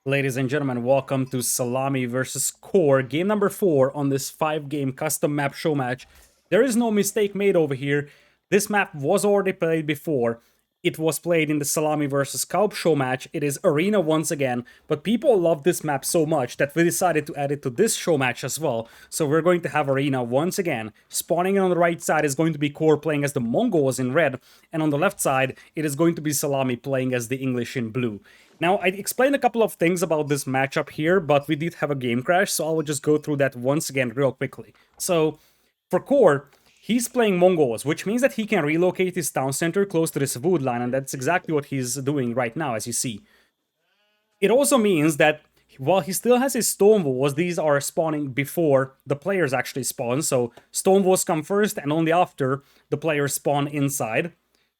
Ladies and gentlemen, welcome to Szalami versus Core, game number 4 on this 5-game custom map show match. There is no mistake made over here. This map was already played before. It was played in the Szalami versus Kaup show match. It is Arena once again, but people love this map so much that we decided to add it to this show match as well. So we're going to have Arena once again. Spawning on the right side is going to be Core playing as the Mongols in red, and on the left side, it is going to be Szalami playing as the English in blue. Now, I explained a couple of things about this matchup here, but we did have a game crash, so I will just go through that once again real quickly. So, for Core, he's playing Mongols, which means that he can relocate his town center close to this wood line, and that's exactly what he's doing right now, as you see. It also means that while he still has his stone walls, these are spawning before the players actually spawn, so stone walls come first, and only after the players spawn inside.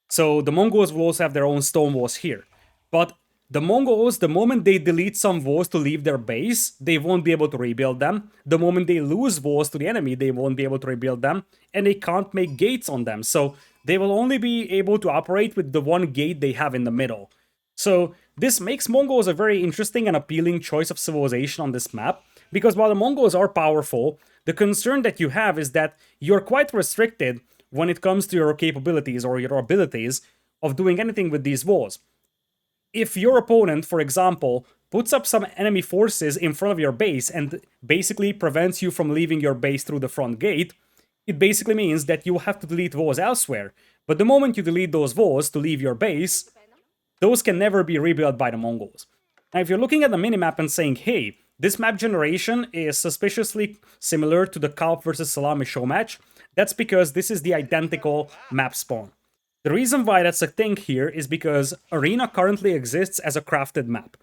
So the Mongols will also have their own stone walls here. But the Mongols, the moment they delete some walls to leave their base, they won't be able to rebuild them. The moment they lose walls to the enemy, they won't be able to rebuild them. And they can't make gates on them. So they will only be able to operate with the one gate they have in the middle. So this makes Mongols a very interesting and appealing choice of civilization on this map. Because while the Mongols are powerful, the concern that you have is that you're quite restricted when it comes to your capabilities or your abilities of doing anything with these walls. If your opponent, for example, puts up some enemy forces in front of your base and basically prevents you from leaving your base through the front gate, it basically means that you will have to delete walls elsewhere. But the moment you delete those walls to leave your base, those can never be rebuilt by the Mongols. Now, if you're looking at the minimap and saying, hey, this map generation is suspiciously similar to the Kaup versus Szalami show match, that's because this is the identical map spawn. The reason why that's a thing here is because Arena currently exists as a crafted map.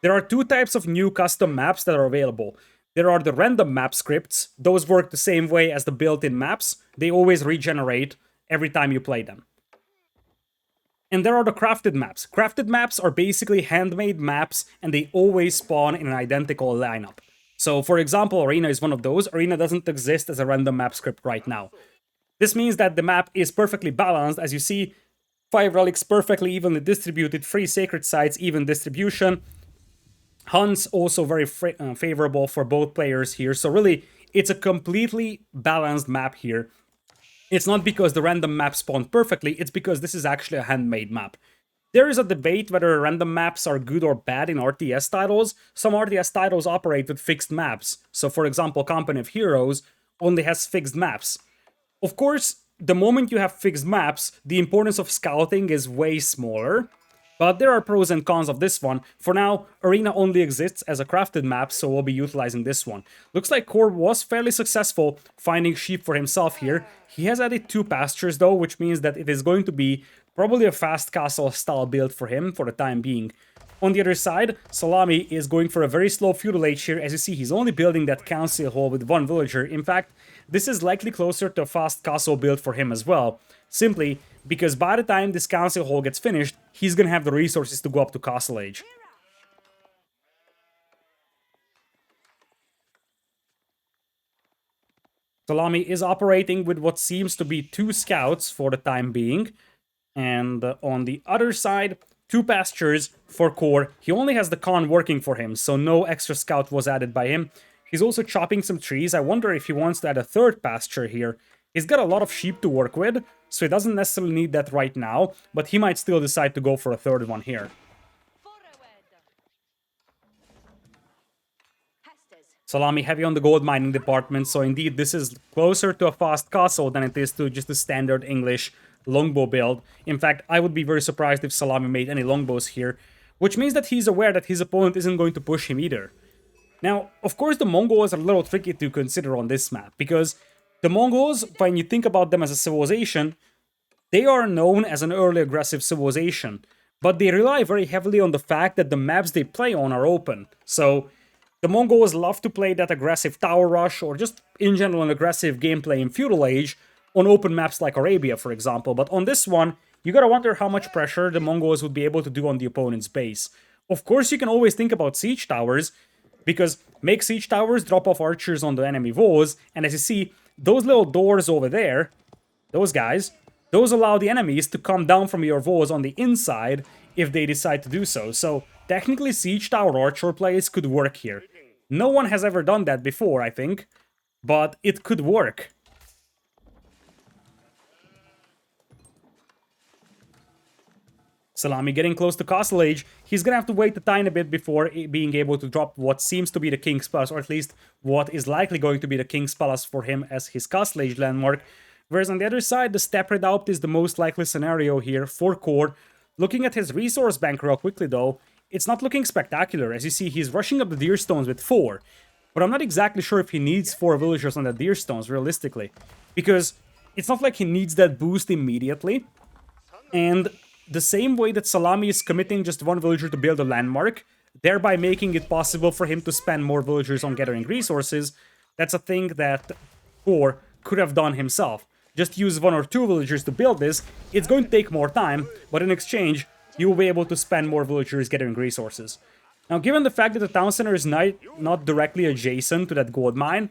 There are two types of new custom maps that are available. There are the random map scripts. Those work the same way as the built-in maps. They always regenerate every time you play them. And there are the crafted maps. Crafted maps are basically handmade maps, and they always spawn in an identical lineup. So, for example, Arena is one of those. Arena doesn't exist as a random map script right now. This means that the map is perfectly balanced. As you see, 5 relics perfectly evenly distributed, 3 sacred sites, even distribution. Hunts also very favorable for both players here. So really, it's a completely balanced map here. It's not because the random map spawned perfectly, it's because this is actually a handmade map. There is a debate whether random maps are good or bad in RTS titles. Some RTS titles operate with fixed maps. So for example, Company of Heroes only has fixed maps. Of course, the moment you have fixed maps, the importance of scouting is way smaller. But there are pros and cons of this one. For now, Arena only exists as a crafted map, so we'll be utilizing this one. Looks like Core was fairly successful finding sheep for himself here. He has added 2 pastures though, which means that it is going to be probably a fast castle style build for him for the time being. On the other side, Szalami is going for a very slow feudal age here. As you see, he's only building that council hall with 1 villager. In fact, this is likely closer to a fast castle build for him as well. Simply because by the time this council hall gets finished, he's gonna have the resources to go up to castle age. Szalami is operating with what seems to be 2 scouts for the time being. And on the other side, 2 pastures for Core. He only has the con working for him, so no extra scout was added by him. He's also chopping some trees. I wonder if he wants to add a 3rd pasture here. He's got a lot of sheep to work with, so he doesn't necessarily need that right now, but he might still decide to go for a 3rd one here. Szalami heavy on the gold mining department, so indeed this is closer to a fast castle than it is to just a standard English longbow build. In fact, I would be very surprised if Szalami made any longbows here, which means that he's aware that his opponent isn't going to push him either. Now, of course, the Mongols are a little tricky to consider on this map, because the Mongols, when you think about them as a civilization, they are known as an early aggressive civilization, but they rely very heavily on the fact that the maps they play on are open. So, the Mongols love to play that aggressive tower rush, or just in general an aggressive gameplay in feudal age, on open maps like Arabia, for example. But on this one, you gotta wonder how much pressure the Mongols would be able to do on the opponent's base. Of course, you can always think about siege towers, because make siege towers drop off archers on the enemy walls, and as you see, those little doors over there, those guys, those allow the enemies to come down from your walls on the inside if they decide to do so. So technically Siege Tower Archer plays could work here. No one has ever done that before, I think, but it could work. Szalami getting close to Castle Age. He's gonna have to wait a tiny bit before being able to drop what seems to be the King's Palace, or at least what is likely going to be the King's Palace for him as his Castle Age landmark. Whereas on the other side, the Step Redoubt is the most likely scenario here for Core. Looking at his resource bank real quickly though, it's not looking spectacular. As you see, he's rushing up the Deer Stones with 4. But I'm not exactly sure if he needs 4 villagers on the Deer Stones, realistically. Because it's not like he needs that boost immediately. And the same way that Szalami is committing just 1 villager to build a landmark, thereby making it possible for him to spend more villagers on gathering resources, that's a thing that Core could have done himself. Just use 1 or 2 villagers to build this. It's going to take more time, but in exchange, you will be able to spend more villagers gathering resources. Now, given the fact that the town center is not directly adjacent to that gold mine,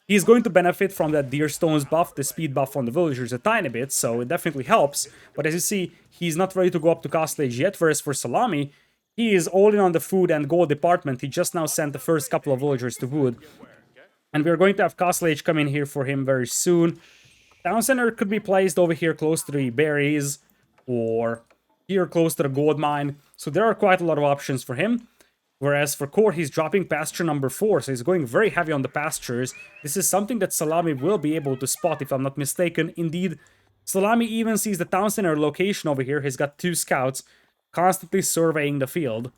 he's going to benefit from that Deer Stones buff, the speed buff on the villagers a tiny bit, so it definitely helps. But as you see, he's not ready to go up to Castle Age yet, whereas for Szalami, he is all in on the food and gold department. He just now sent the first couple of villagers to wood. And we're going to have Castle Age come in here for him very soon. Town center could be placed over here close to the berries, or here close to the gold mine. So there are quite a lot of options for him. Whereas for Core, he's dropping pasture number 4, so he's going very heavy on the pastures. This is something that Szalami will be able to spot, if I'm not mistaken. Indeed, Szalami even sees the town center location over here. He's got 2 scouts constantly surveying the field.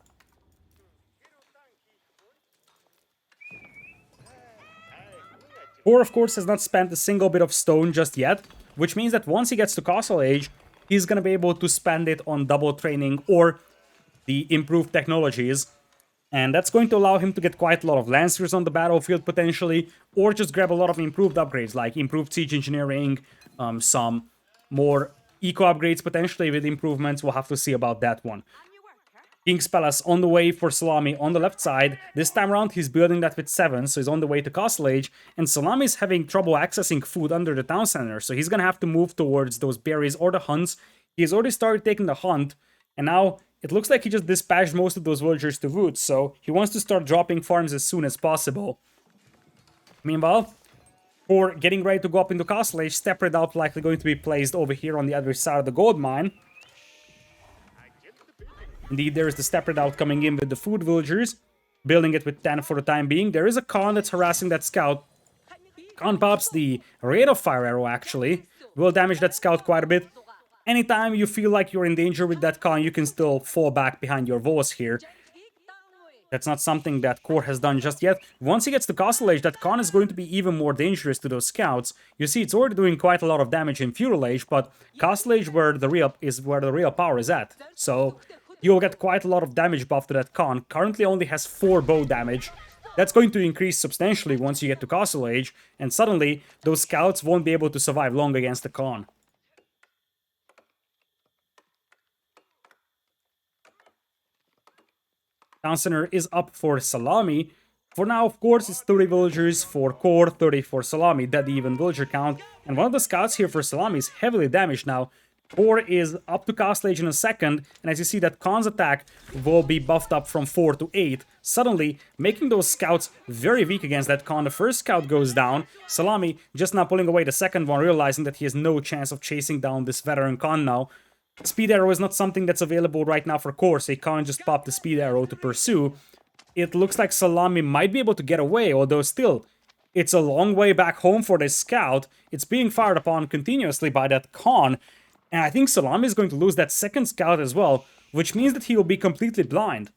Core, of course, has not spent a single bit of stone just yet, which means that once he gets to Castle Age, he's going to be able to spend it on double training or the improved technologies. And that's going to allow him to get quite a lot of Lancers on the battlefield, potentially, or just grab a lot of improved upgrades, like improved siege engineering, some more eco upgrades, potentially with improvements. We'll have to see about that one. King's Palace on the way for Szalami on the left side. This time around, he's building that with 7, so he's on the way to Castle Age. And Szalami is having trouble accessing food under the town center, so he's going to have to move towards those berries or the hunts. He's already started taking the hunt, and now it looks like he just dispatched most of those villagers to wood, so he wants to start dropping farms as soon as possible. Meanwhile, for getting ready to go up into Castle Age, Step Redoubt likely going to be placed over here on the other side of the gold mine. Indeed, there is the Step Redoubt coming in with the food villagers, building it with 10 for the time being. There is a Khan that's harassing that scout. Khan pops the Rate of Fire arrow, actually. Will damage that scout quite a bit. Anytime you feel like you're in danger with that Khan, you can still fall back behind your walls here. That's not something that Core has done just yet. Once he gets to Castle Age, that Khan is going to be even more dangerous to those scouts. You see, it's already doing quite a lot of damage in Feudal Age, but Castle Age where the real power is at. So you'll get quite a lot of damage buff to that Khan. Currently only has 4 bow damage. That's going to increase substantially once you get to Castle Age, and suddenly those scouts won't be able to survive long against the Khan. Town center is up for Szalami. For now, of course, it's 30 villagers for Core, 30 for Szalami, dead even villager count. And one of the scouts here for Szalami is heavily damaged now. Core is up to Castle Age in a second, and as you see, that Khan's attack will be buffed up from 4 to 8, suddenly making those scouts very weak against that Khan. The first scout goes down. Szalami just now pulling away the second one, realizing that he has no chance of chasing down this veteran Khan now. Speed arrow is not something that's available right now for Core, so he can't just pop the speed arrow to pursue. It looks like Szalami might be able to get away, although still, it's a long way back home for this scout. It's being fired upon continuously by that Khan, and I think Szalami is going to lose that second scout as well, which means that he will be completely blind.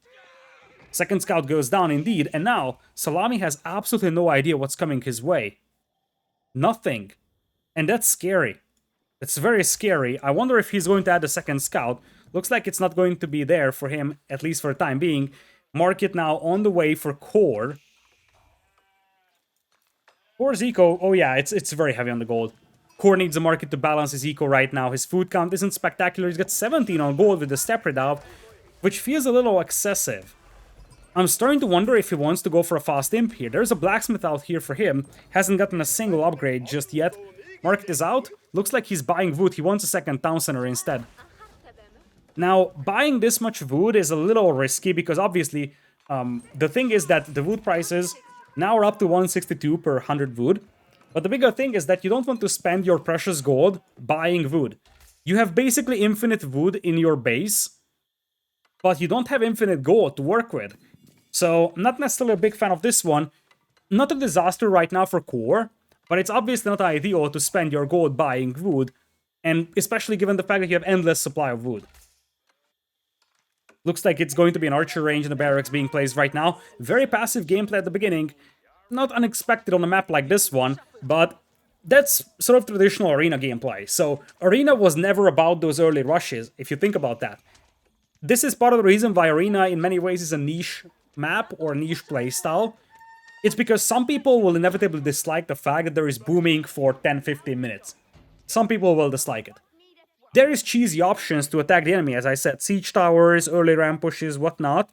Second scout goes down indeed, and now Szalami has absolutely no idea what's coming his way. Nothing. And that's scary. It's very scary. I wonder if he's going to add a second scout. Looks like it's not going to be there for him, at least for the time being. Market now on the way for Core. Core's eco, oh yeah, it's very heavy on the gold. Core needs a market to balance his eco right now. His food count isn't spectacular. He's got 17 on gold with the Step Redoubt, which feels a little excessive. I'm starting to wonder if he wants to go for a fast imp here. There's a blacksmith out here for him. Hasn't gotten a single upgrade just yet. Market is out. Looks like he's buying wood. He wants a second town center instead. Now, buying this much wood is a little risky because obviously the thing is that the wood prices now are up to 162 per 100 wood. But the bigger thing is that you don't want to spend your precious gold buying wood. You have basically infinite wood in your base, but you don't have infinite gold to work with. So, not necessarily a big fan of this one. Not a disaster right now for core, but it's obviously not ideal to spend your gold buying wood, and especially given the fact that you have endless supply of wood. Looks like it's going to be an archer range and a barracks being placed right now. Very passive gameplay at the beginning. Not unexpected on a map like this one, but that's sort of traditional arena gameplay. So arena was never about those early rushes, if you think about that. This is part of the reason why arena in many ways is a niche map or a niche playstyle. It's because some people will inevitably dislike the fact that there is booming for 10-15 minutes. Some people will dislike it. There is cheesy options to attack the enemy, as I said, siege towers, early ramp pushes, whatnot.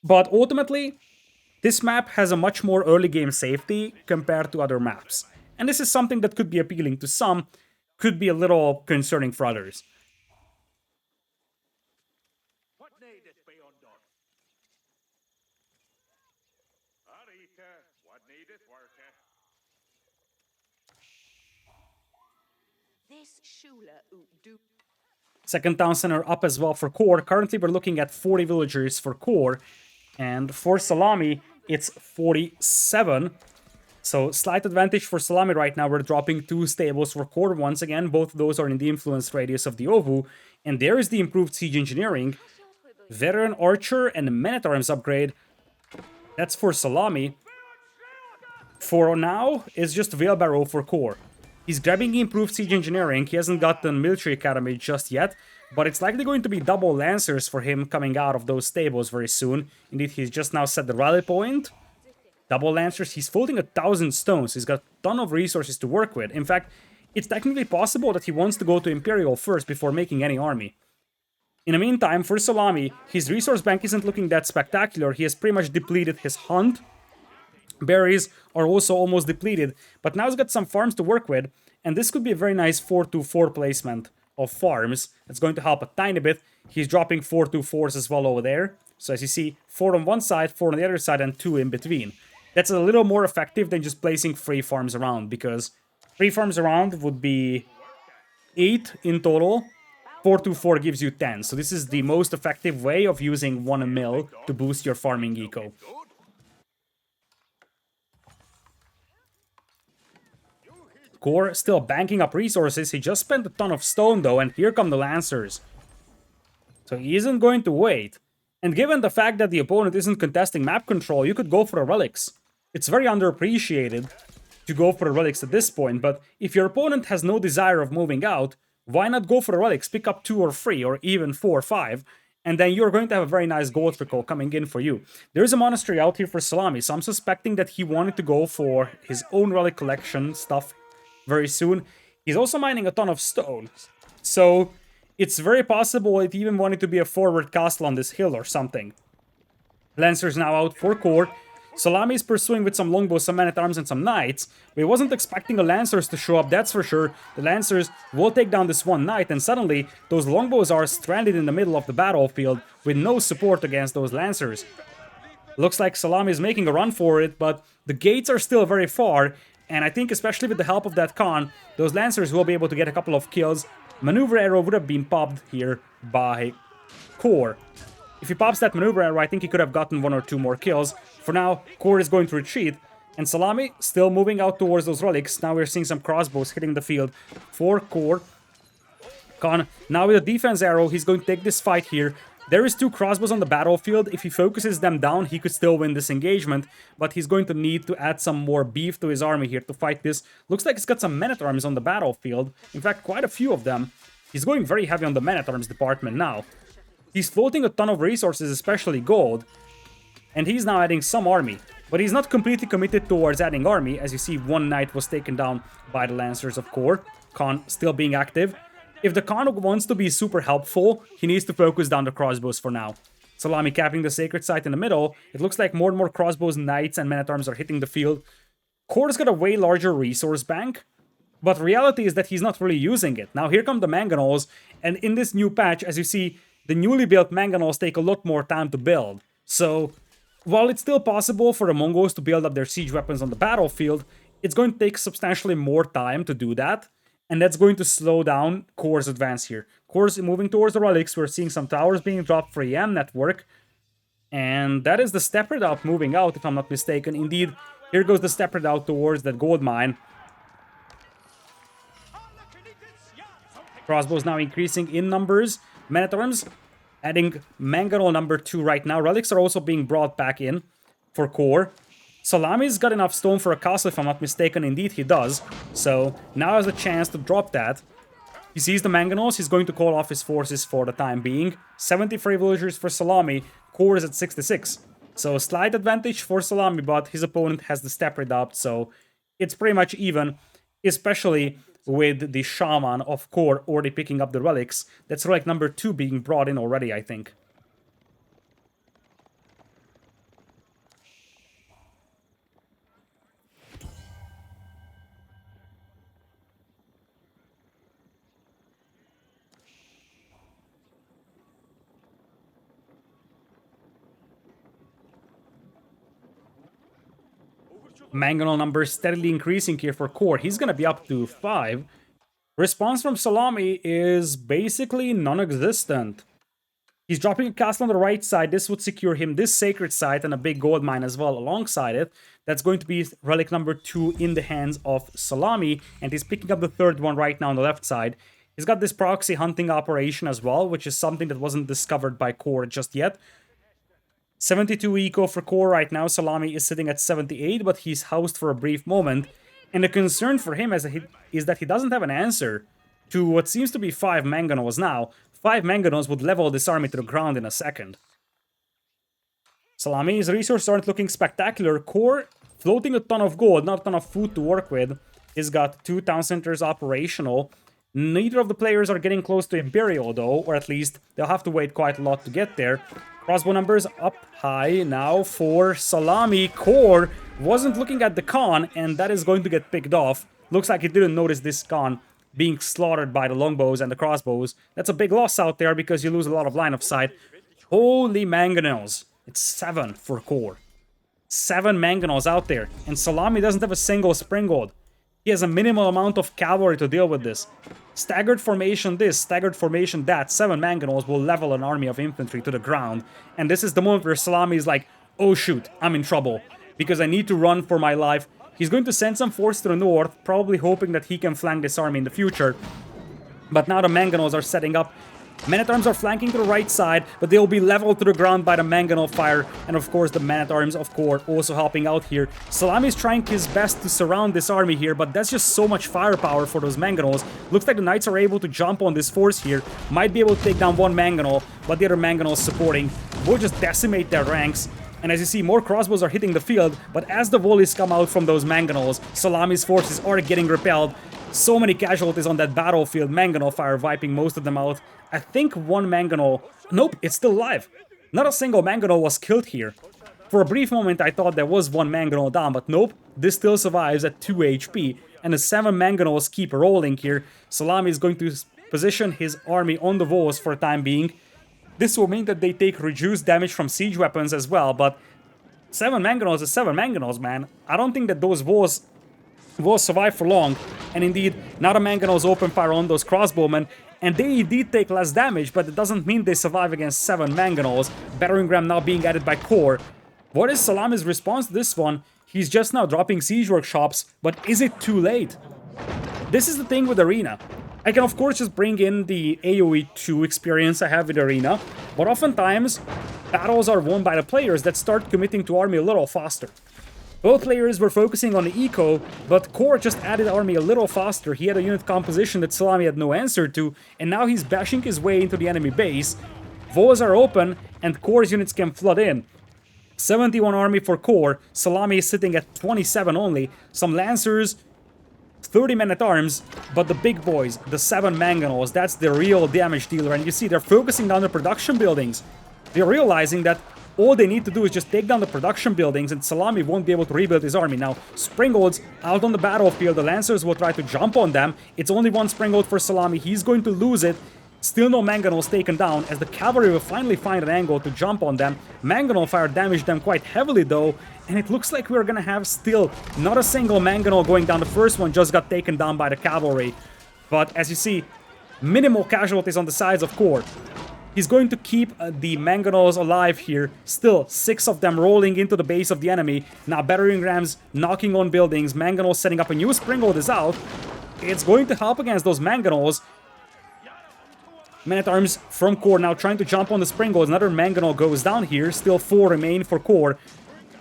But ultimately, this map has a much more early game safety compared to other maps. And this is something that could be appealing to some, could be a little concerning for others. Second town center up as well for core. Currently we're looking at 40 villagers for core. And for Szalami, it's 47. So slight advantage for Szalami right now. We're dropping 2 stables for core once again. Both of those are in the influence radius of the Ovu. And there is the improved siege engineering. Veteran archer and men-at-arms upgrade. That's for Szalami. For now, it's just wheelbarrow for core. He's grabbing improved siege engineering. He hasn't gotten military academy just yet, but it's likely going to be double lancers for him coming out of those stables very soon. Indeed, he's just now set the rally point. Double lancers. He's folding 1,000 stones. He's got a ton of resources to work with. In fact, it's technically possible that he wants to go to Imperial first before making any army. In the meantime, for Szalami, his resource bank isn't looking that spectacular. He has pretty much depleted his hunt. Berries are also almost depleted, but now he's got some farms to work with, and this could be a very nice 4-2-4 placement of farms. It's going to help a tiny bit. He's dropping 4-2-4s as well over there. So as you see, 4 on one side, 4 on the other side, and 2 in between. That's a little more effective than just placing 3 farms around, because 3 farms around would be 8 in total. 4-2-4 gives you 10, so this is the most effective way of using 1 mil to boost your farming eco. Core still banking up resources. He just spent a ton of stone though, and here come the Lancers. So he isn't going to wait. And given the fact that the opponent isn't contesting map control, you could go for the relics. It's very underappreciated to go for the relics at this point, but if your opponent has no desire of moving out, why not go for the relics? Pick up 2 or 3 or even 4 or 5, and then you're going to have a very nice gold trickle coming in for you. There's a monastery out here for Szalami, so I'm suspecting that he wanted to go for his own relic collection stuff very soon. He's also mining a ton of stone, so it's very possible it even wanted to be a forward castle on this hill or something. Lancers now out for core. Szalami is pursuing with some longbows, some men-at-arms, and some knights. We wasn't expecting the Lancers to show up, that's for sure. The Lancers will take down this one knight, and suddenly, those longbows are stranded in the middle of the battlefield with no support against those Lancers. Looks like Szalami is making a run for it, but the gates are still very far, and I think especially with the help of that Khan, those Lancers will be able to get a couple of kills. Maneuver arrow would have been popped here by Core. If he pops that maneuver arrow, I think he could have gotten 1 or 2 more kills. For now, Core is going to retreat, and Szalami still moving out towards those relics. Now we're seeing some crossbows hitting the field for Core. Khan, now with a defense arrow, he's going to take this fight here. There is 2 crossbows on the battlefield. If he focuses them down, he could still win this engagement, but he's going to need to add some more beef to his army here to fight this. Looks like he's got some men-at-arms on the battlefield. In fact, quite a few of them. He's going very heavy on the men-at-arms department now. He's floating a ton of resources, especially gold, and he's now adding some army. But he's not completely committed towards adding army. As you see, 1 knight was taken down by the Lancers of Core. Khan still being active. If the Khan wants to be super helpful, he needs to focus down the crossbows for now. Szalami capping the sacred site in the middle. It looks like more and more crossbows, knights, and men-at-arms are hitting the field. Core's got a way larger resource bank, But reality is that he's not really using it. Now here come the Mangonels, and in this new patch, as you see, the newly built Mangonels take a lot more time to build. So while it's still possible for the Mongols to build up their siege weapons on the battlefield, it's going to take substantially more time to do that, and that's going to slow down Core's advance here. Core's moving towards the relics. We're seeing some towers being dropped for EM network, and that is the Steppe Redoubt moving out, if I'm not mistaken. Indeed, here goes the Steppe Redoubt towards that gold mine. Crossbows now increasing in numbers. Men-at-Arms adding Mangonel number 2 right now. Relics are also being brought back in for Core. Szalami's got enough stone for a castle, if I'm not mistaken. Indeed, he does. So now has a chance to drop that. He sees the Mangonels. He's going to call off his forces for the time being. 73 villagers for Szalami. Core is at 66. So a slight advantage for Szalami, but his opponent has the Steppe Redoubt, so it's pretty much even, especially with the Shaman of Core already picking up the relics. That's relic number 2 being brought in already, I think. Mangonel numbers steadily increasing here for Core. He's gonna be up to 5. Response from Szalami is basically non-existent. He's dropping a castle on the right side. This would secure him this sacred site and a big gold mine as well alongside it. That's going to be relic number 2 in the hands of Szalami, and he's picking up the third one right now on the left side. He's got this proxy hunting operation as well, which is something that wasn't discovered by Core just yet. 72 eco for Core right now. Szalami is sitting at 78, but he's housed for a brief moment. And the concern for him is that he doesn't have an answer to what seems to be 5 Mangonels now. 5 Mangonels would level this army to the ground in a second. Szalami's resources aren't looking spectacular. Core floating a ton of gold, not a ton of food to work with. He's got 2 town centers operational. Neither of the players are getting close to Imperial though, or at least they'll have to wait quite a lot to get there. Crossbow numbers up high now for Szalami. Core wasn't looking at the Khan, and that is going to get picked off. Looks like he didn't notice this Khan being slaughtered by the longbows and the crossbows. That's a big loss out there because you lose a lot of line of sight. Holy Mangonels. It's 7 for Core. 7 Mangonels out there, and Szalami doesn't have a single Springald. He has a minimal amount of cavalry to deal with this. Staggered formation this, staggered formation that. 7 Mangonels will level an army of infantry to the ground. And this is the moment where Szalami is like, oh shoot, I'm in trouble. Because I need to run for my life. He's going to send some force to the north, probably hoping that he can flank this army in the future. But now the Mangonels are setting up. Men-at-Arms are flanking to the right side, but they'll be leveled to the ground by the Mangonel fire. And of course the Men-at-Arms of Core also helping out here. Szalami is trying his best to surround this army here, but that's just so much firepower for those Mangonels. Looks like the Knights are able to jump on this force here. Might be able to take down one Mangonel, but the other Mangonels supporting will just decimate their ranks. And as you see, more crossbows are hitting the field, but as the volleys come out from those Mangonels, Szalami's forces are getting repelled. So many casualties on that battlefield. Mangonel fire wiping most of them out. I think one Mangonel... Nope, it's still alive. Not a single Mangonel was killed here. For a brief moment, I thought there was one Mangonel down, but nope. This still survives at 2 HP. And the 7 Mangonels keep rolling here. Szalami is going to position his army on the walls for the time being. This will mean that they take reduced damage from siege weapons as well, but 7 Mangonels is 7 Mangonels, man. I don't think that those walls will survive for long. And indeed, now the Mangonels open fire on those crossbowmen, and they indeed take less damage, but it doesn't mean they survive against 7 Mangonels. Battering ram now being added by Core. What is Szalami's response to this one? He's just now dropping siege workshops, but is it too late? This is the thing with Arena. I can of course just bring in the AoE 2 experience I have with Arena, but oftentimes battles are won by the players that start committing to army a little faster. Both players were focusing on the eco, but Core just added army a little faster. He had a unit composition that Szalami had no answer to, and now he's bashing his way into the enemy base. Walls are open, and Core's units can flood in. 71 army for Core, Szalami is sitting at 27 only, some Lancers, 30 men-at-arms, but the big boys, the 7 Mangonels, that's the real damage dealer, and you see they're focusing on the production buildings. They're realizing that All they need to do is just take down the production buildings, and Szalami won't be able to rebuild his army. Now, Springolds out on the battlefield. The Lancers will try to jump on them. It's only one Springold for Szalami. He's going to lose it. Still no Mangonels taken down, as the cavalry will finally find an angle to jump on them. Mangonel fire damaged them quite heavily though, and it looks like we're gonna have still not a single Mangonel going down. The first one just got taken down by the cavalry. But as you see, minimal casualties on the sides of Kor. He's going to keep the Mangonels alive here. Still, 6 of them rolling into the base of the enemy. Now battering rams knocking on buildings. Mangonels setting up a new Springold is out. It's going to help against those Mangonels. Men-at-Arms from Kor now trying to jump on the Springolds. Another Mangonel goes down here. Still 4 remain for Kor.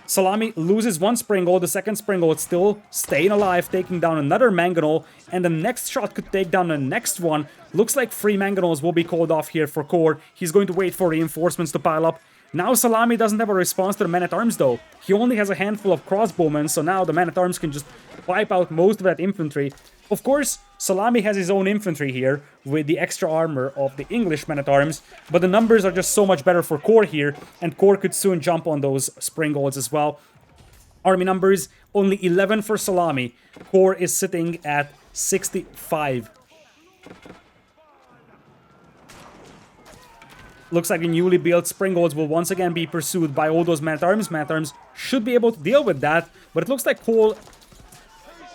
Szalami loses one Springold. The second Springold still staying alive, taking down another Mangonel. And the next shot could take down the next one. Looks like 3 Mangonels will be called off here for Kor. He's going to wait for reinforcements to pile up. Now Szalami doesn't have a response to the Men-at-Arms though. He only has a handful of crossbowmen, so now the Men-at-Arms can just wipe out most of that infantry. Of course, Szalami has his own infantry here with the extra armor of the English Men-at-Arms, but the numbers are just so much better for Kor here, and Kor could soon jump on those Springolds as well. Army numbers, only 11 for Szalami. Kor is sitting at 65. Looks like the newly built Springolds will once again be pursued by all those Men-at-Arms. Men-at-Arms should be able to deal with that, but it looks like Kor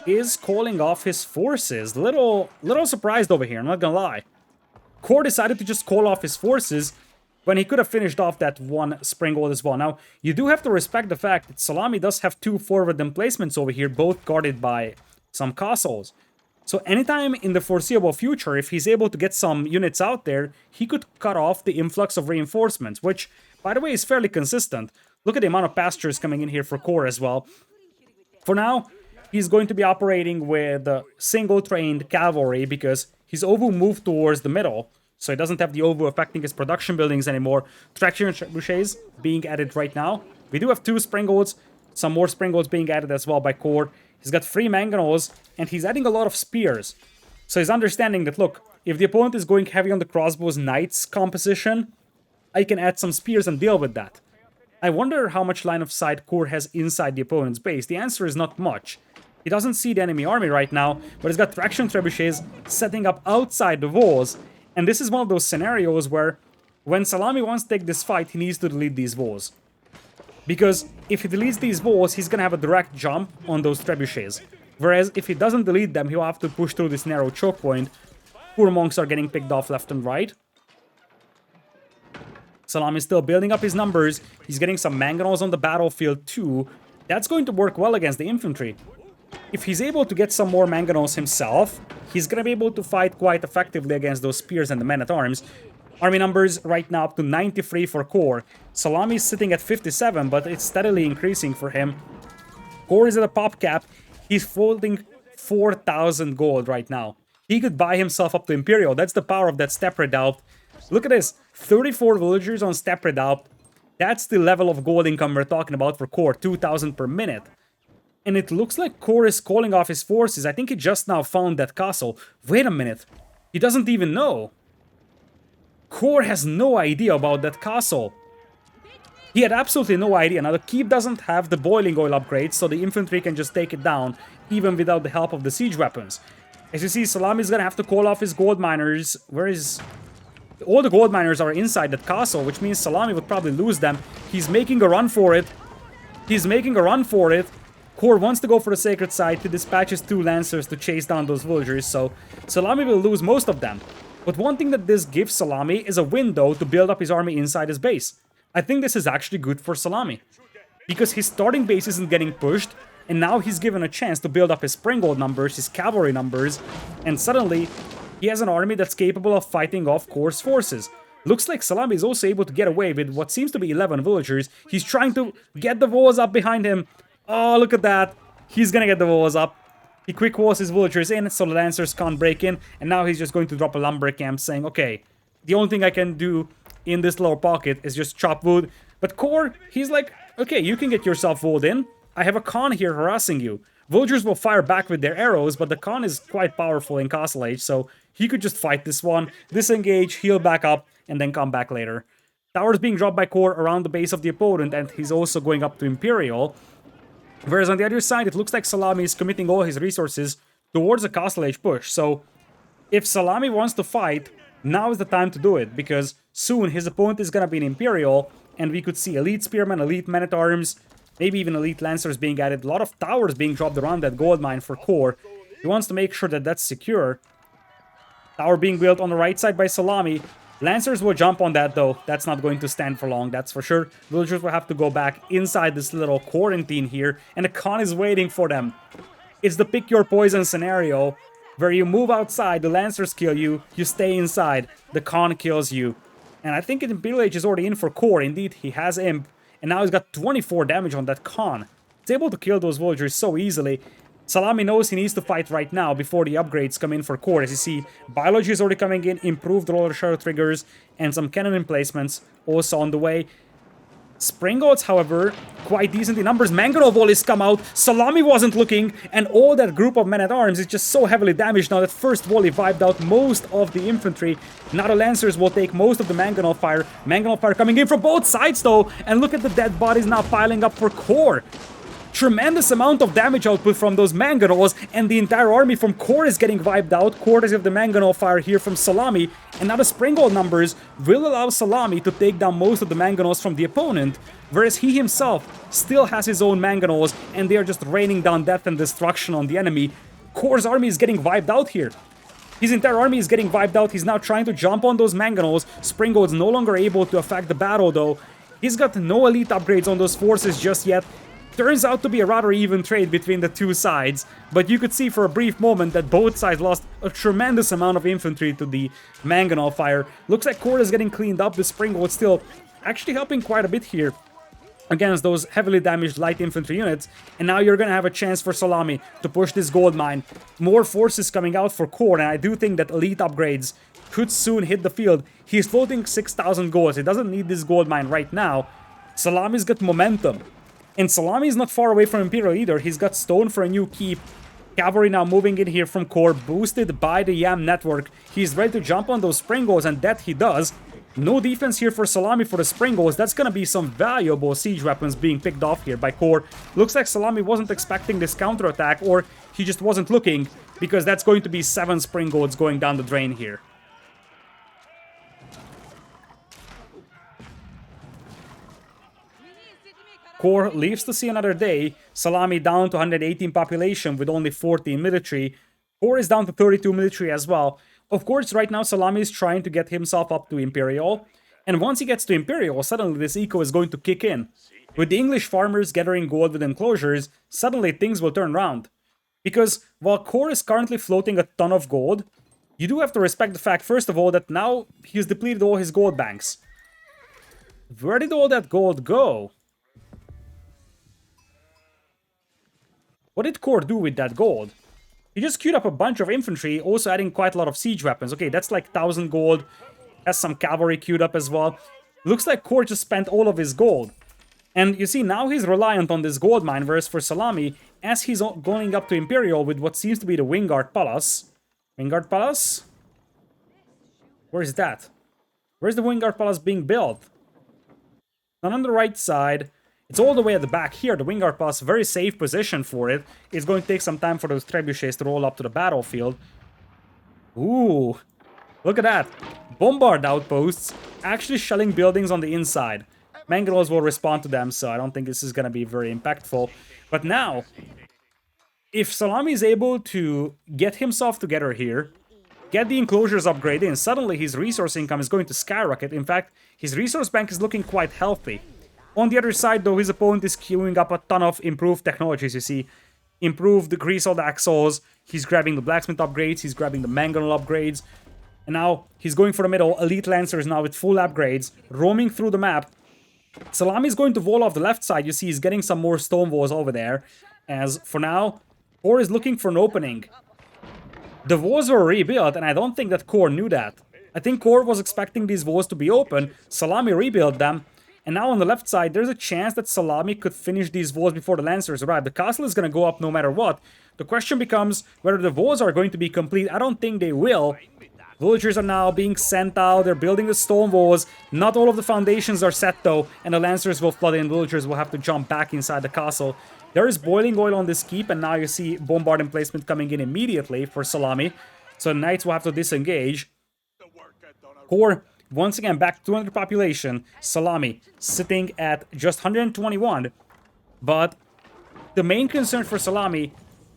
is calling off his forces. Little surprised over here, I'm not gonna lie. Kor decided to just call off his forces when he could have finished off that one Springold as well. Now, you do have to respect the fact that Szalami does have 2 forward emplacements over here, both guarded by some castles. So anytime in the foreseeable future, if he's able to get some units out there, he could cut off the influx of reinforcements, which, by the way, is fairly consistent. Look at the amount of pastures coming in here for Kor as well. For now, he's going to be operating with single-trained cavalry because his Ovu moved towards the middle, so he doesn't have the Ovu affecting his production buildings anymore. Traction trebuchets being added right now. We do have 2 Springolds, some more Springolds being added as well by Kor. He's got 3 Mangonels, and he's adding a lot of spears. So he's understanding that, look, if the opponent is going heavy on the crossbows knights composition, I can add some spears and deal with that. I wonder how much line of sight Kor has inside the opponent's base. The answer is not much. He doesn't see the enemy army right now, but he's got traction trebuchets setting up outside the walls. And this is one of those scenarios where, when Szalami wants to take this fight, he needs to delete these walls. Because if he deletes these walls, he's gonna have a direct jump on those trebuchets. Whereas if he doesn't delete them, he'll have to push through this narrow choke point. Poor monks are getting picked off left and right. Szalami is still building up his numbers. He's getting some Mangonels on the battlefield too. That's going to work well against the infantry. If he's able to get some more Mangonels himself, he's gonna be able to fight quite effectively against those spears and the Men-at-Arms. Army numbers right now up to 93 for Kor. Szalami is sitting at 57, but it's steadily increasing for him. Kor is at a pop cap. He's folding 4,000 gold right now. He could buy himself up to Imperial. That's the power of that Steppe Redoubt. Look at this. 34 villagers on Steppe Redoubt. That's the level of gold income we're talking about for Kor. 2,000 per minute. And it looks like Kor is calling off his forces. I think he just now found that castle. Wait a minute. He doesn't even know. Kor has no idea about that castle. He had absolutely no idea. Now the keep doesn't have the boiling oil upgrades, so the infantry can just take it down, even without the help of the siege weapons. As you see, Szalami is gonna have to call off his gold miners. Where is... All the gold miners are inside that castle, which means Szalami would probably lose them. He's making a run for it. He's making a run for it. Kor wants to go for the sacred site to dispatch his 2 lancers to chase down those villagers, so Szalami will lose most of them. But one thing that this gives Szalami is a window to build up his army inside his base. I think this is actually good for Szalami, because his starting base isn't getting pushed, and now he's given a chance to build up his Springold numbers, his cavalry numbers, and suddenly he has an army that's capable of fighting off Kor's forces. Looks like Szalami is also able to get away with what seems to be 11 villagers. He's trying to get the walls up behind him. Oh, look at that. He's gonna get the walls up. He quick walls his villagers in so the lancers can't break in, and now he's just going to drop a lumber camp saying, okay, the only thing I can do in this little pocket is just chop wood. But Kor, he's like, okay, you can get yourself walled in. I have a Khan here harassing you. Villagers will fire back with their arrows, but the Khan is quite powerful in Castle Age, so he could just fight this one, disengage, heal back up, and then come back later. Towers being dropped by Core around the base of the opponent, and he's also going up to Imperial. Whereas on the other side, it looks like Szalami is committing all his resources towards a Castle Age push. So if Szalami wants to fight, now is the time to do it, because soon his opponent is going to be an Imperial, and we could see Elite Spearmen, Elite Men-at-Arms, maybe even Elite Lancers being added. A lot of towers being dropped around that gold mine for Core. He wants to make sure that that's secure. Tower being built on the right side by Szalami. Lancers will jump on that, though. That's not going to stand for long, that's for sure. Villagers will have to go back inside this little quarantine here, and the Khan is waiting for them. It's the pick your poison scenario, where you move outside, the Lancers kill you, you stay inside, the Khan kills you. And I think Imperial Age is already in for Core. Indeed, he has Imp, and now he's got 24 damage on that Khan. He's able to kill those villagers so easily. Szalami knows he needs to fight right now before the upgrades come in for Core. As you see, Biology is already coming in, improved roller shadow triggers, and some cannon emplacements also on the way. Springboards, however, quite decent in numbers. Mangonel volleys come out, Szalami wasn't looking, and all that group of men-at-arms is just so heavily damaged now that first volley wiped out most of the infantry. Now the Lancers will take most of the Mangonel fire. Mangonel fire coming in from both sides though, and look at the dead bodies now piling up for Core. Tremendous amount of damage output from those Mangonels, and the entire army from Core is getting wiped out, courtesy of the Mangonel fire here from Szalami, and now the Springald numbers will allow Szalami to take down most of the Mangonels from the opponent, whereas he himself still has his own Mangonels, and they are just raining down death and destruction on the enemy. Core's army is getting wiped out here. His entire army is getting wiped out. He's now trying to jump on those Mangonels. Springald's no longer able to affect the battle though. He's got no elite upgrades on those forces just yet. Turns out to be a rather even trade between the two sides, but you could see for a brief moment that both sides lost a tremendous amount of infantry to the Mangonel fire. Looks like Core is getting cleaned up. The Springald still actually helping quite a bit here against those heavily damaged light infantry units, and now you're gonna have a chance for Szalami to push this gold mine. More forces coming out for Core, and I do think that elite upgrades could soon hit the field. He's floating 6,000 golds. He doesn't need this gold mine right now. Szalami's got momentum. And Szalami is not far away from Imperial either. He's got stone for a new keep. Cavalry now moving in here from Core, boosted by the Yam network. He's ready to jump on those Springals, and that he does. No defense here for Szalami for the Springals. That's gonna be some valuable siege weapons being picked off here by Core. Looks like Szalami wasn't expecting this counterattack, or he just wasn't looking, because that's going to be 7 Springals going down the drain here. Core lives to see another day. Szalami down to 118 population with only 14 military. Core is down to 32 military as well. Of course, right now Szalami is trying to get himself up to Imperial. And once he gets to Imperial, suddenly this eco is going to kick in. With the English farmers gathering gold with enclosures, suddenly things will turn around. Because while Core is currently floating a ton of gold, you do have to respect the fact, first of all, that now he's depleted all his gold banks. Where did all that gold go? What did Core do with that gold? He just queued up a bunch of infantry, also adding quite a lot of siege weapons. Okay, that's like 1,000 gold. Has some cavalry queued up as well. Looks like Core just spent all of his gold. And you see, now he's reliant on this gold mine, whereas for Szalami, as he's going up to Imperial with what seems to be the Wingard Palace. Wingard Palace? Where's that? Where's the Wingard Palace being built? Not on the right side. It's all the way at the back here. The Wingard Palace, very safe position for it. It's going to take some time for those trebuchets to roll up to the battlefield. Ooh, look at that. Bombard outposts, actually shelling buildings on the inside. Mangonels will respond to them, so I don't think this is going to be very impactful. But now, if Szalami is able to get himself together here, get the enclosures upgraded, and suddenly his resource income is going to skyrocket. In fact, his resource bank is looking quite healthy. On the other side, though, his opponent is queuing up a ton of improved technologies, you see. Improved greaseold axles, he's grabbing the blacksmith upgrades, he's grabbing the mangonel upgrades. And now, he's going for the middle, elite lancers now with full upgrades, roaming through the map. Szalami is going to wall off the left side, you see he's getting some more stone walls over there. As, for now, Core is looking for an opening. The walls were rebuilt, and I don't think that Core knew that. I think Core was expecting these walls to be open, Szalami rebuilt them. And now on the left side, there's a chance that Szalami could finish these walls before the Lancers arrive. The castle is going to go up no matter what. The question becomes whether the walls are going to be complete. I don't think they will. Villagers are now being sent out. They're building the stone walls. Not all of the foundations are set though, and the Lancers will flood in. Villagers will have to jump back inside the castle. There is boiling oil on this keep, and now you see bombard emplacement coming in immediately for Szalami. So Knights will have to disengage. Core, once again, back to 200 population. Szalami sitting at just 121. But the main concern for Szalami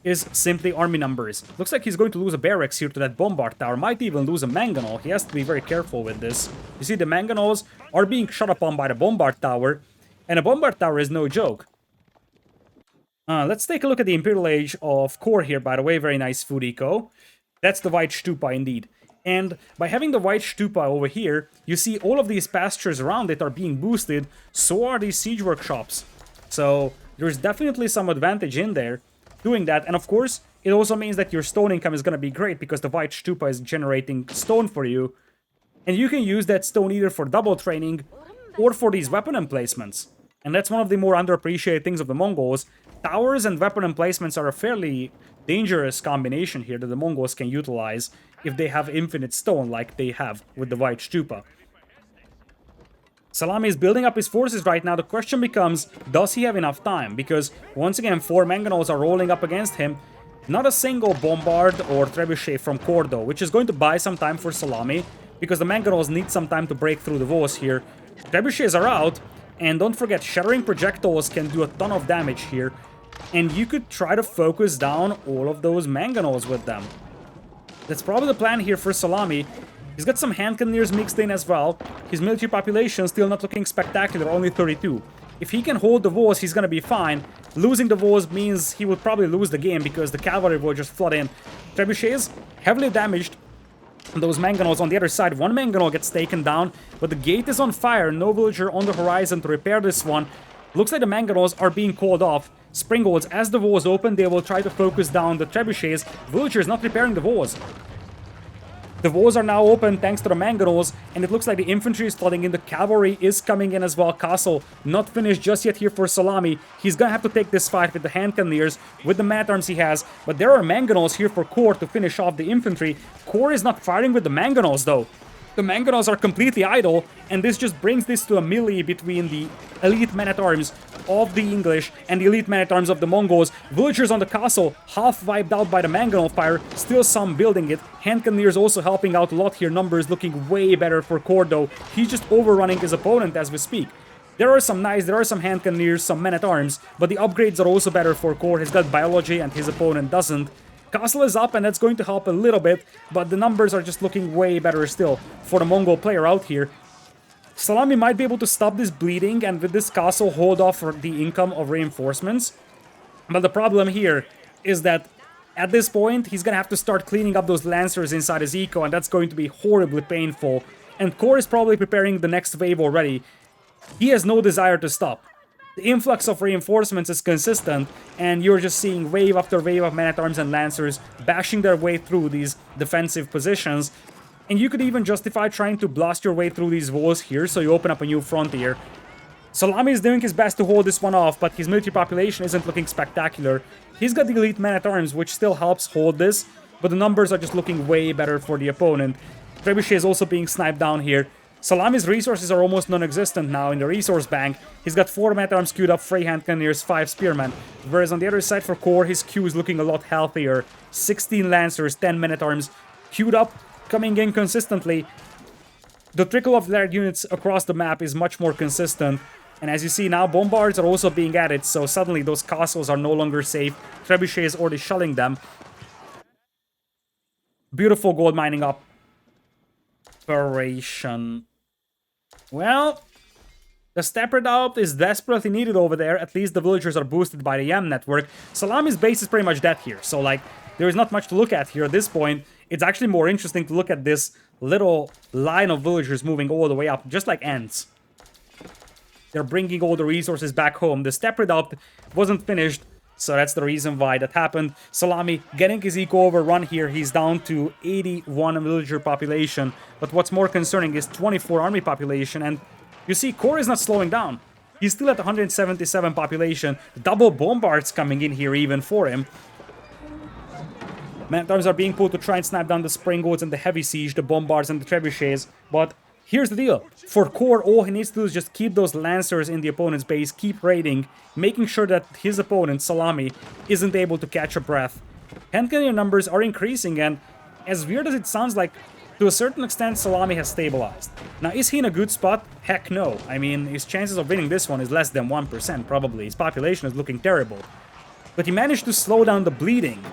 is simply army numbers. Looks like he's going to lose a barracks here to that bombard tower. Might even lose a mangonel. He has to be very careful with this. You see, the mangonels are being shot upon by the bombard tower. And a bombard tower is no joke. Let's take a look at the Imperial Age of Core here, by the way. Very nice food eco. That's the White Stupa indeed. And by having the White Stupa over here, you see all of these pastures around it are being boosted. So are these siege workshops. So there's definitely some advantage in there doing that. And of course, it also means that your stone income is going to be great because the White Stupa is generating stone for you. And you can use that stone either for double training or for these weapon emplacements. And that's one of the more underappreciated things of the Mongols. Towers and weapon emplacements are a fairly dangerous combination here that the Mongols can utilize if they have infinite stone like they have with the White Stupa. Szalami is building up his forces right now. The question becomes, does he have enough time? Because, once again, 4 mangonels are rolling up against him. Not a single bombard or trebuchet from Cordo, which is going to buy some time for Szalami, because the mangonels need some time to break through the walls here. Trebuchets are out, and don't forget, shattering projectiles can do a ton of damage here. And you could try to focus down all of those mangonels with them. That's probably the plan here for Szalami. He's got some hand cannoneers mixed in as well. His military population still not looking spectacular, only 32. If he can hold the walls, he's gonna be fine. Losing the walls means he would probably lose the game because the cavalry will just flood in. Trebuchets, heavily damaged. Those mangonels on the other side. One mangonel gets taken down, but the gate is on fire. No villager on the horizon to repair this one. Looks like the mangonels are being called off. Springolds, as the walls open, they will try to focus down the trebuchets. Villagers not repairing the walls. The walls are now open thanks to the mangonels, and it looks like the infantry is flooding in. The cavalry is coming in as well. Castle not finished just yet here for Szalami. He's gonna have to take this fight with the hand cannoneers, with the man-at-arms he has, but there are mangonels here for Core to finish off the infantry. Core is not firing with the mangonels though. The mangonels are completely idle, and this just brings this to a melee between the elite men-at-arms of the English and the elite men-at-arms of the Mongols. Villagers on the castle, half wiped out by the mangonel fire, still some building it. Hand cannoneers also helping out a lot here, numbers looking way better for Cordo. He's just overrunning his opponent as we speak. There are some knights, there are some hand cannoneers, some men-at-arms, but the upgrades are also better for Core. He's got biology and his opponent doesn't. Castle is up, and that's going to help a little bit, but the numbers are just looking way better still for the Mongol player out here. Szalami might be able to stop this bleeding, and with this castle hold off for the income of reinforcements. But the problem here is that at this point, he's gonna have to start cleaning up those lancers inside his eco, and that's going to be horribly painful. And Core is probably preparing the next wave already. He has no desire to stop. The influx of reinforcements is consistent, and you're just seeing wave after wave of men-at-arms and lancers bashing their way through these defensive positions. And you could even justify trying to blast your way through these walls here, so you open up a new frontier. Szalami is doing his best to hold this one off, but his military population isn't looking spectacular. He's got the elite men-at-arms, which still helps hold this, but the numbers are just looking way better for the opponent. Trebuchet is also being sniped down here. Szalami's resources are almost non-existent now in the resource bank. He's got 4 men-at-arms queued up, 3 hand cannoneers, 5 spearmen. Whereas on the other side for Core, his queue is looking a lot healthier. 16 lancers, 10 men-at-arms queued up, coming in consistently. The trickle of their units across the map is much more consistent. And as you see now, bombards are also being added, so suddenly those castles are no longer safe. Trebuchet is already shelling them. Beautiful gold mining operation. Well, the step redoubt is desperately needed over there. At least the villagers are boosted by the YAM network. Szalami's base is pretty much dead here, so like, there is not much to look at here at this point. It's actually more interesting to look at this little line of villagers moving all the way up, just like ants. They're bringing all the resources back home. The step redoubt wasn't finished, so that's the reason why that happened. Szalami getting his eco overrun here. He's down to 81 villager population. But what's more concerning is 24 army population. And you see, Core is not slowing down. He's still at 177 population. Double bombards coming in here even for him. Men-at-Arms are being pulled to try and snap down the Springboards and the Heavy Siege, the Bombards and the Trebuchets, but here's the deal. For Core, all he needs to do is just keep those Lancers in the opponent's base, keep raiding, making sure that his opponent, Szalami, isn't able to catch a breath. Hand cannon numbers are increasing, and as weird as it sounds, like, to a certain extent, Szalami has stabilized. Now, is he in a good spot? Heck no. I mean, his chances of winning this one is less than 1%, probably. His population is looking terrible. But he managed to slow down the bleeding.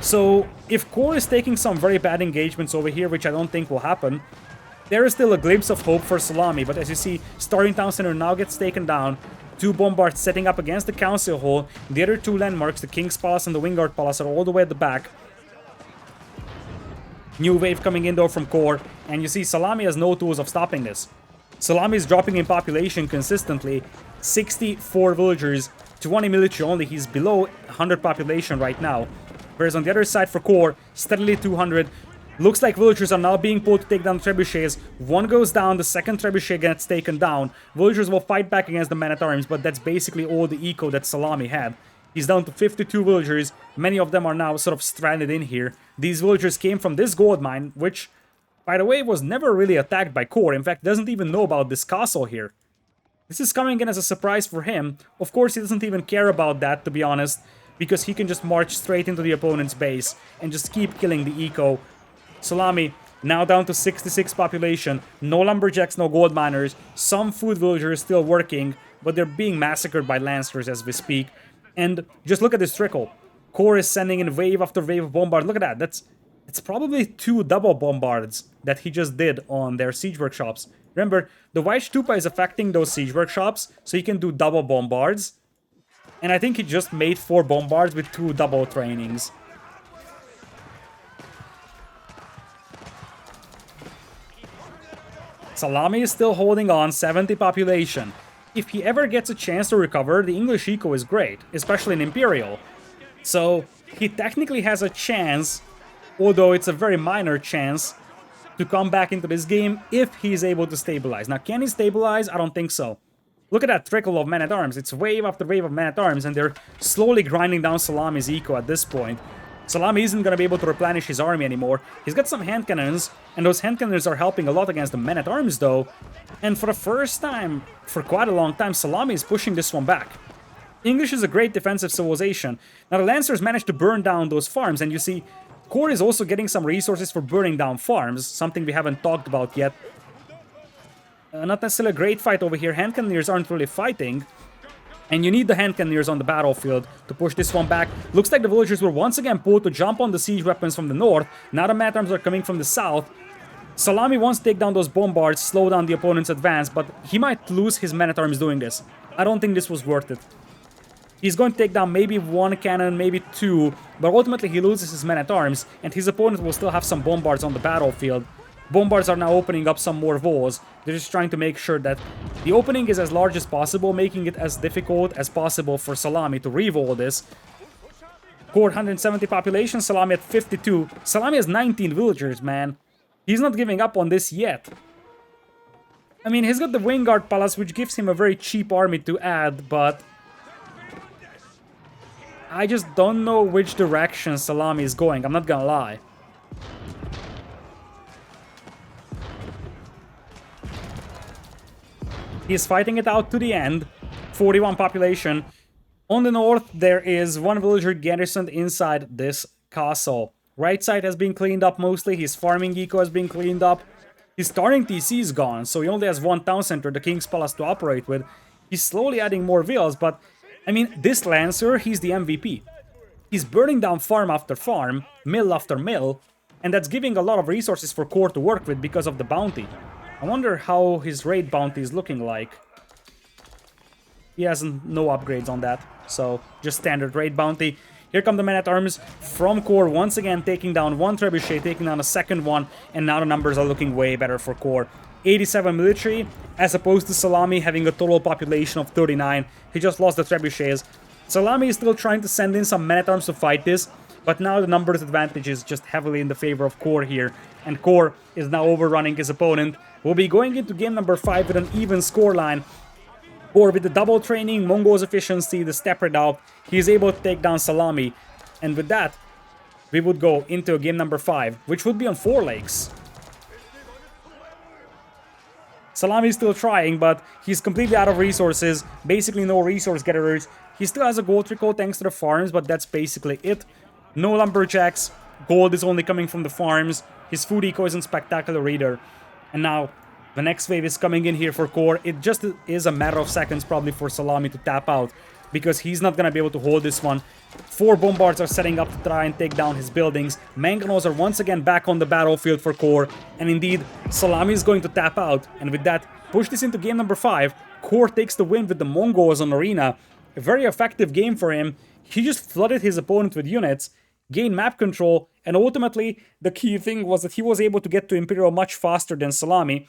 So, if Core is taking some very bad engagements over here, which I don't think will happen, there is still a glimpse of hope for Szalami, but as you see, Starting Town Center now gets taken down, 2 Bombards setting up against the Council Hall, the other 2 landmarks, the King's Palace and the Wingard Palace, are all the way at the back. New wave coming in though from Core, and you see Szalami has no tools of stopping this. Szalami is dropping in population consistently, 64 villagers, 20 military only, he's below 100 population right now. Whereas on the other side for Core, steadily 200. Looks like villagers are now being pulled to take down trebuchets. One goes down, the second trebuchet gets taken down. Villagers will fight back against the men-at-arms, but that's basically all the eco that Szalami had. He's down to 52 villagers. Many of them are now sort of stranded in here. These villagers came from this gold mine, which, by the way, was never really attacked by Core. In fact, doesn't even know about this castle here. This is coming in as a surprise for him. Of course, he doesn't even care about that, to be honest, because he can just march straight into the opponent's base and just keep killing the eco. Szalami now down to 66 population. No lumberjacks, no gold miners. Some food villagers still working, but they're being massacred by lancers as we speak. And just look at this trickle. Core is sending in wave after wave of bombard. Look at that. It's probably 2 double bombards that he just did on their siege workshops. Remember, the White Stupa is affecting those siege workshops, so he can do double bombards. And I think he just made 4 bombards with 2 double trainings. Szalami is still holding on, 70 population. If he ever gets a chance to recover, the English eco is great, especially in Imperial. So, he technically has a chance, although it's a very minor chance, to come back into this game if he's able to stabilize. Now, can he stabilize? I don't think so. Look at that trickle of men-at-arms. It's wave after wave of men-at-arms, and they're slowly grinding down Szalami's eco at this point. Szalami isn't going to be able to replenish his army anymore. He's got some hand cannons, and those hand cannons are helping a lot against the men-at-arms, though. And for the first time, for quite a long time, Szalami is pushing this one back. English is a great defensive civilization. Now, the Lancers managed to burn down those farms, and you see, Core is also getting some resources for burning down farms, something we haven't talked about yet. Not necessarily a great fight over here. Hand cannoneers aren't really fighting. And you need the hand cannoneers on the battlefield to push this one back. Looks like the villagers were once again pulled to jump on the siege weapons from the north. Now the men-at-arms are coming from the south. Szalami wants to take down those bombards, slow down the opponent's advance, but he might lose his men-at-arms doing this. I don't think this was worth it. He's going to take down maybe 1 cannon, maybe 2, but ultimately he loses his men-at-arms, and his opponent will still have some bombards on the battlefield. Bombards are now opening up some more walls. They're just trying to make sure that the opening is as large as possible, making it as difficult as possible for Szalami to re-wall this. Core 170 population, Szalami at 52. Szalami has 19 villagers, man. He's not giving up on this yet. I mean, he's got the Wingard Palace, which gives him a very cheap army to add, but I just don't know which direction Szalami is going, I'm not gonna lie. He's fighting it out to the end. 41 population. On the north, there is 1 villager garrisoned inside this castle. Right side has been cleaned up mostly. His farming eco has been cleaned up. His starting TC is gone, so he only has 1 town center, the King's Palace, to operate with. He's slowly adding more villas, but I mean, this Lancer, he's the MVP. He's burning down farm after farm, mill after mill, and that's giving a lot of resources for Core to work with because of the bounty. I wonder how his raid bounty is looking like. He has no upgrades on that, so just standard raid bounty. Here come the men-at-arms from Core, once again taking down 1 trebuchet, taking down a second one, and now the numbers are looking way better for Core. 87 military, as opposed to Szalami having a total population of 39. He just lost the trebuchets. Szalami is still trying to send in some men-at-arms to fight this, but now the numbers advantage is just heavily in the favor of Core here, and Core is now overrunning his opponent. We'll be going into game number 5 with an even scoreline. Core with the double training, Mongo's efficiency, the step red out, he is able to take down Szalami. And with that, we would go into game number 5, which would be on 4 lakes. Szalami is still trying, but he's completely out of resources. Basically no resource gatherers. He still has a gold trickle thanks to the farms, but that's basically it. No lumberjacks. Gold is only coming from the farms. His food eco isn't spectacular either. And now, the next wave is coming in here for Core. It just is a matter of seconds probably for Szalami to tap out, because he's not gonna be able to hold this one. 4 bombards are setting up to try and take down his buildings. Mangonels are once again back on the battlefield for Core, and indeed, Szalami is going to tap out, and with that, push this into game number 5. Core takes the win with the Mongols on Arena. A very effective game for him. He just flooded his opponent with units, gained map control, and ultimately, the key thing was that he was able to get to Imperial much faster than Szalami.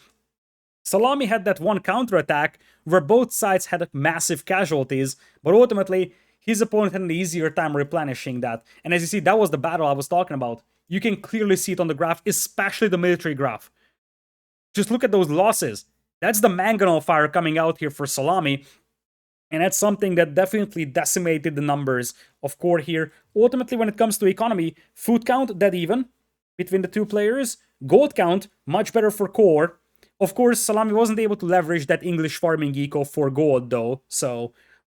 Szalami had that one counterattack where both sides had massive casualties, but ultimately, his opponent had an easier time replenishing that. And as you see, that was the battle I was talking about. You can clearly see it on the graph, especially the military graph. Just look at those losses. That's the Mangonel fire coming out here for Szalami. And that's something that definitely decimated the numbers of Core here. Ultimately, when it comes to economy, food count, dead even between the two players. Gold count, much better for Core. Of course, Szalami wasn't able to leverage that English farming eco for gold, though. So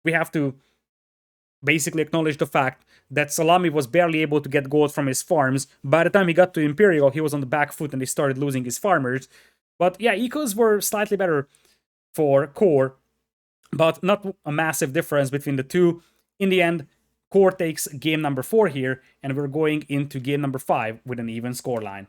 we have to basically acknowledge the fact that Szalami was barely able to get gold from his farms. By the time he got to Imperial, he was on the back foot and he started losing his farmers. But yeah, ecos were slightly better for Core, but not a massive difference between the two. In the end, Core takes game number 4 here, and we're going into game number 5 with an even scoreline.